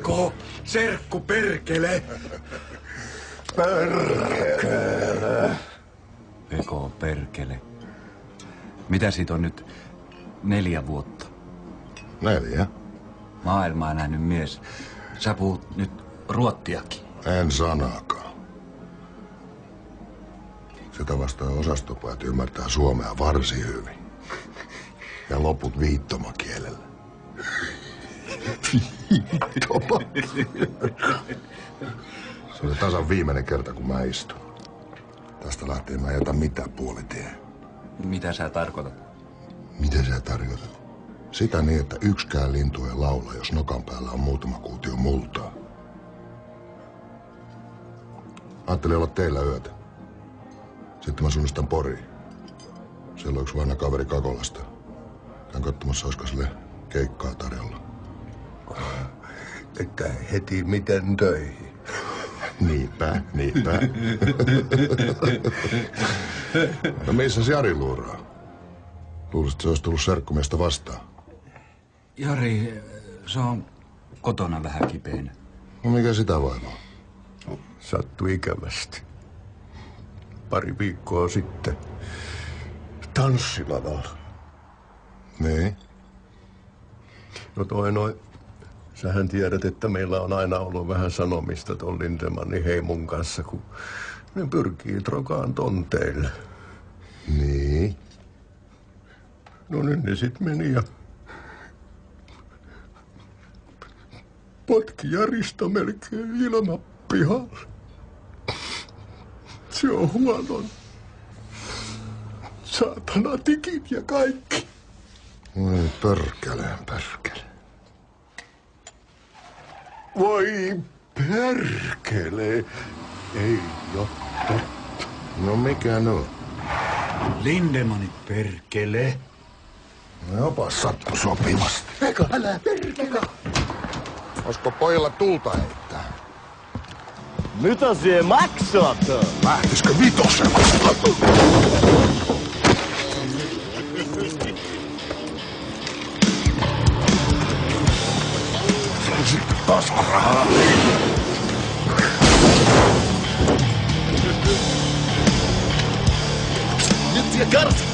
Peko, serkku perkele. Perkele. Peko, perkele. Mitä siitä on nyt 4 vuotta? 4? Maailmaa nähnyt mies. Sä puhut nyt ruottiakin. En sanaakaan. Sitä vastaan osastopajat ymmärtää suomea varsin hyvin. Ja loput viittomakielellä. Se oli tasan viimeinen kerta, kun mä istun. Tästä lähtien mä jätän mitään puolitie. Mitä sä tarkoitat? Miten sä tarkoitat? Sitä niin, että yksikään lintu ei laula, jos nokan päällä on muutama kuutio multaa. Ajattelin olla teillä yötä. Sitten mä suunnistan Poriin. Siellä on yksi vanha kaveri Kakolasta. Käyn katsomassa, olisiko sille keikkaa tarjolla. Että heti miten töihin. Niinpä. No missäs Jari luuraa? Luulisit, että se olisi tullut serkkumiestä vastaan. Jari, se on kotona vähän kipeänä. No mikä sitä vaivaa? Sattui ikävästi. Pari viikkoa sitten tanssilavalla. Niin? No sähän tiedät, että meillä on aina ollut vähän sanomista ton Lindemanin heimon kanssa, kun ne pyrkii trokaan tonteille. Niin? No nyt ne sit meni ja potki Jarista melkein ilmapihalle. Se on huono. Saatana tikit ja kaikki. Voi perkele. Voi perkele. Ei oo totta. No mikä no? Lindemani perkele. No jopa sattu sopivasti. Eikä älä perkele. Olisiko pojilla tulta heittää? Mitä sie maksat? Lähtisikö vitosella? Sitten taskurahaa. Nyt ja karsi!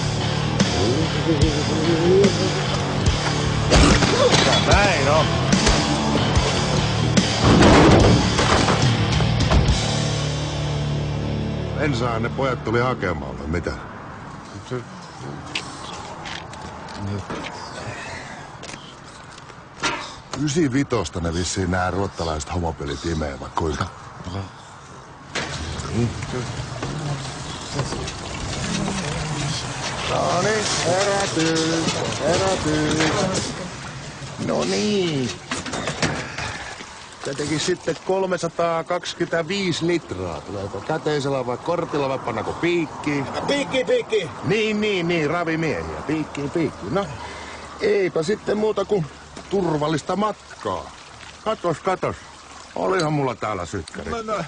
Näin on. Ensaan ne pojat tuli hakemaan, vai mitä? Ysi vitosta ne vissiin nää ruottalaiset homopelit imee, vai kuinka? No niin, herätyy. No niin. Se teki sitten 325 litraa. Tuleeko käteisellä vai kortilla vai pannako piikkiin? Piikki! Niin, ravimiehiä. Piikkiin. No, eipä sitten muuta kuin turvallista matkaa. Katos. Olihan mulla täällä sykkäri. Mennään!